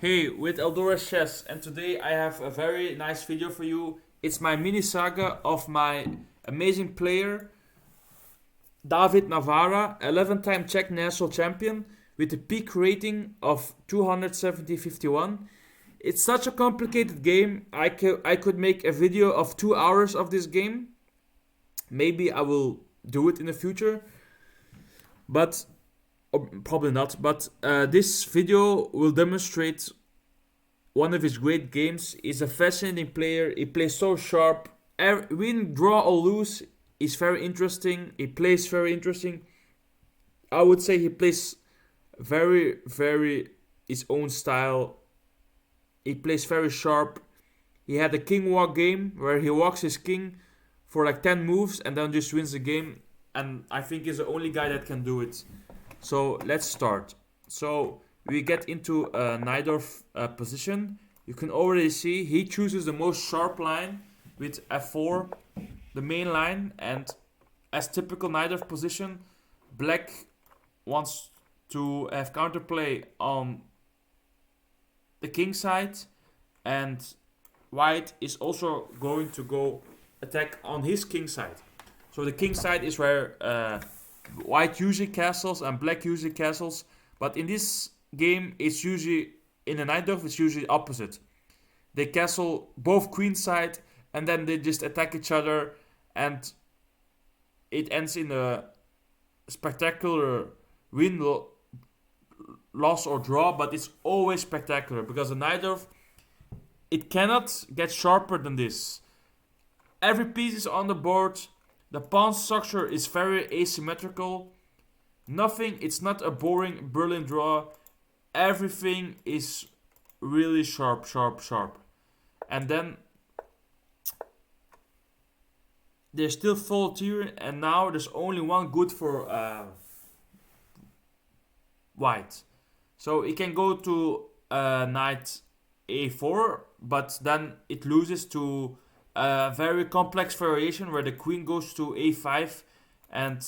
Hey, with Eldora Chess, and today I have a very nice video for you. It's my mini saga of my amazing player, David Navara, 11-time Czech national champion, with a peak rating of 270.51. It's such a complicated game, I could make a video of 2 hours of this game. Maybe I will do it in the future, but or probably not. But this video will demonstrate one of his great games. He's a fascinating player. He plays so sharp. Win, draw, or lose is very interesting. He plays very interesting. I would say he plays very his own style. He plays very sharp. He had a king walk game where he walks his king for like 10 moves and then just wins the game. And I think he's the only guy that can do it. So let's start. So we get into a Najdorf position. You can already see he chooses the most sharp line with f4, the main line, and as typical Najdorf position, black wants to have counterplay on the king side, and white is also going to go attack on his king side. So the king side is where white usually castles and black usually castles, but in this game it's usually in a Najdorf it's usually opposite. They castle both queen side and then they just attack each other, and it ends in a spectacular win, loss or draw, but it's always spectacular because the Najdorf, it cannot get sharper than this. Every piece is on the board. The pawn structure is very asymmetrical. Nothing, it's not a boring Berlin draw. Everything is really sharp. And then there's still full tier, and now there's only one good for white. So it can go to knight a4, but then it loses to a very complex variation where the queen goes to a5 and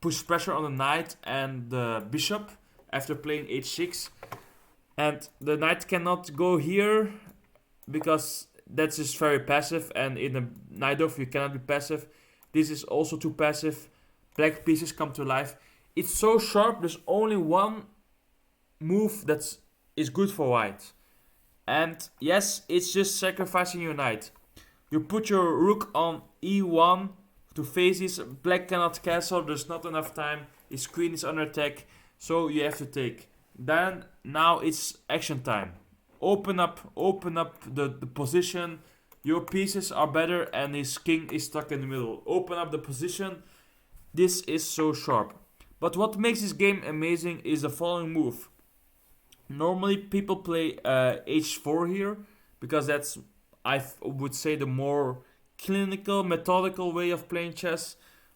push pressure on the knight and the bishop after playing h6. And the knight cannot go here because that's just very passive, and in the Najdorf you cannot be passive. This is also too passive. Black pieces come to life. It's so sharp, there's only one move that is good for white. And yes, it's just sacrificing your knight. You put your rook on e1 to face this. Black cannot castle, there's not enough time. His queen is under attack, so you have to take. Then, now it's action time. Open up the position. Your pieces are better and his king is stuck in the middle. Open up the position. This is so sharp. But what makes this game amazing is the following move. Normally people play h4 here because that's, would say, the more clinical, methodical way of playing chess.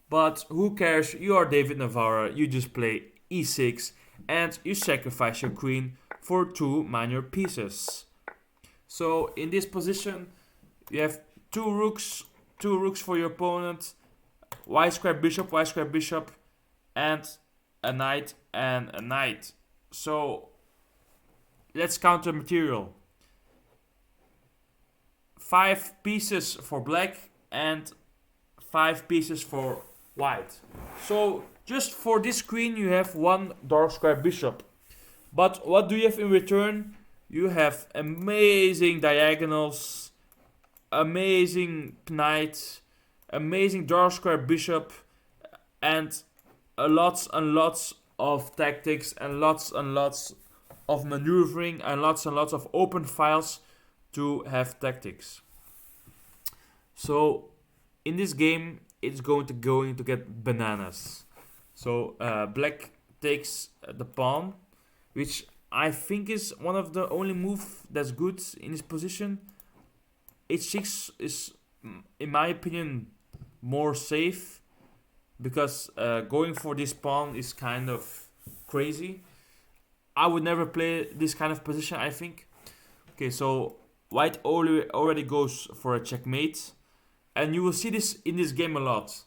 But who cares? You are David Navara. You just play e6 and you sacrifice your queen for two minor pieces. So in this position you have two rooks for your opponent, y square bishop, and a knight and a knight. So let's count the material. 5 pieces for black and 5 pieces for white. So just for this queen you have one dark square bishop. But what do you have in return? You have amazing diagonals, amazing knight, amazing dark square bishop, and lots and lots of tactics and lots of maneuvering and lots of open files to have tactics. So in this game it's going to get bananas. So black takes the pawn, which I think is one of the only move that's good in this position. h6 is, in my opinion, more safe because going for this pawn is kind of crazy. I would never play this kind of position, I think. Okay, so white already goes for a checkmate, and you will see this in this game a lot.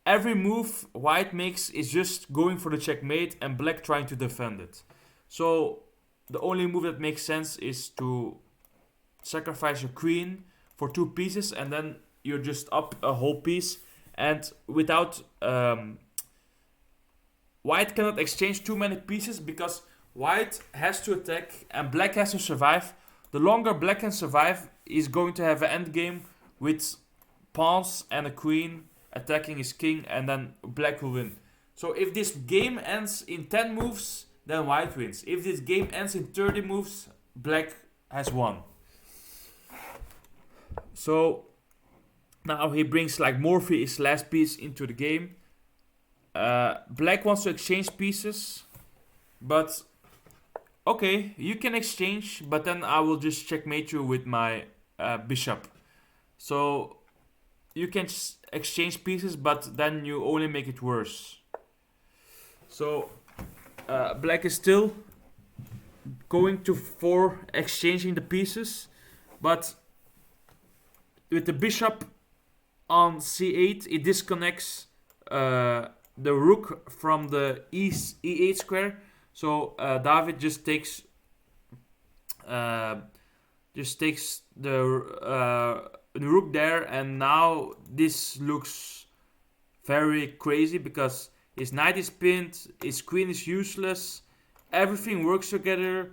Every move white makes is just going for the checkmate and black trying to defend it. So the only move that makes sense is to sacrifice your queen for 2 pieces, and then you're just up a whole piece. And without white cannot exchange too many pieces because white has to attack and black has to survive. The longer black can survive, is going to have an endgame with pawns and a queen attacking his king, and then black will win. So if this game ends in 10 moves, then white wins. If this game ends in 30 moves, black has won. So now he brings like Morphe, his last piece, into the game. Black wants to exchange pieces, but okay, you can exchange, but then I will just checkmate you with my bishop. So you can exchange pieces, but then you only make it worse. So black is still going for exchanging the pieces, but with the bishop on c8, it disconnects the rook from the e8 square. So David just takes the rook there, and now this looks very crazy because his knight is pinned, his queen is useless, everything works together,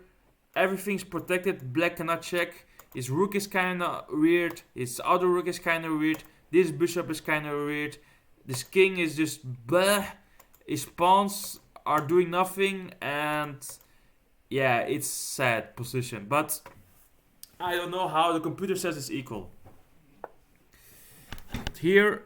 everything's protected, black cannot check, his rook is kinda weird, his other rook is kinda weird, this bishop is kinda weird, this king is just bleh, his pawns are doing nothing, and yeah, it's sad position. But I don't know how the computer says it's equal. Here,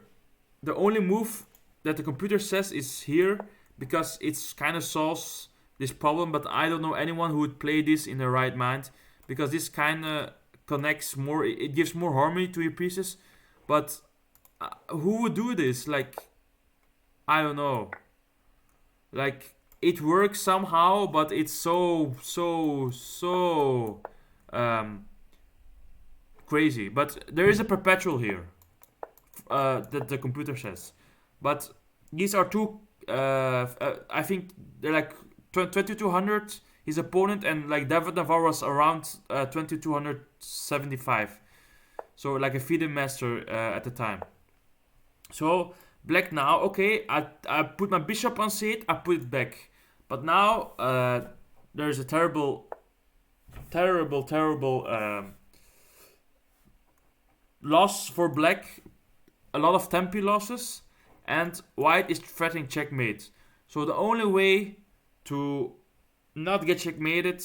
the only move that the computer says is here, because it's kind of solves this problem, but I don't know anyone who would play this in their right mind, because this kind of connects more, it gives more harmony to your pieces, but who would do this? Like, I don't know. Like, it works somehow, but it's so crazy. But there is a perpetual here that the computer says. But these are two, I think they're like 2200 his opponent, and like David Navarro was around 2275. So like a FIDE master at the time. So black now, okay, I put my bishop on c8, I put it back. But now there's a terrible loss for black. A lot of tempi losses, and white is threatening checkmate. So the only way to not get checkmated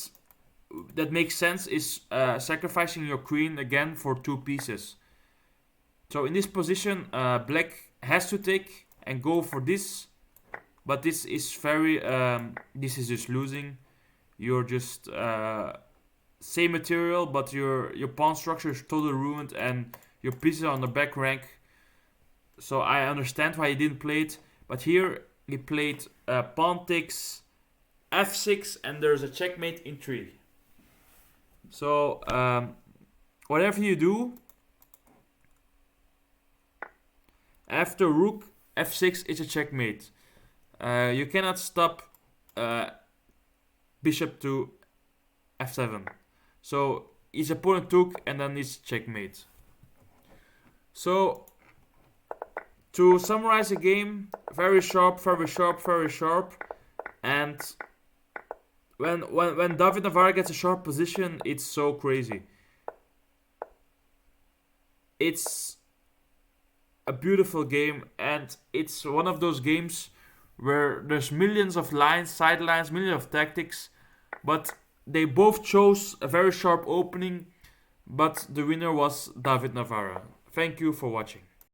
that makes sense is sacrificing your queen again for 2 pieces. So in this position, black has to take and go for this, but this is very this is just losing. You're just same material, but your pawn structure is totally ruined and your pieces are on the back rank. So I understand why he didn't play it, but here he played pawn takes f6, and there's a checkmate in 3. So whatever you do, after rook f6 is a checkmate. You cannot stop bishop to f7. So his opponent took, and then it's checkmate. So to summarize the game, very sharp, and when David Navarro gets a sharp position, it's so crazy. It's a beautiful game, and it's one of those games where there's millions of lines, sidelines, millions of tactics, but they both chose a very sharp opening, but the winner was David Navarro. Thank you for watching.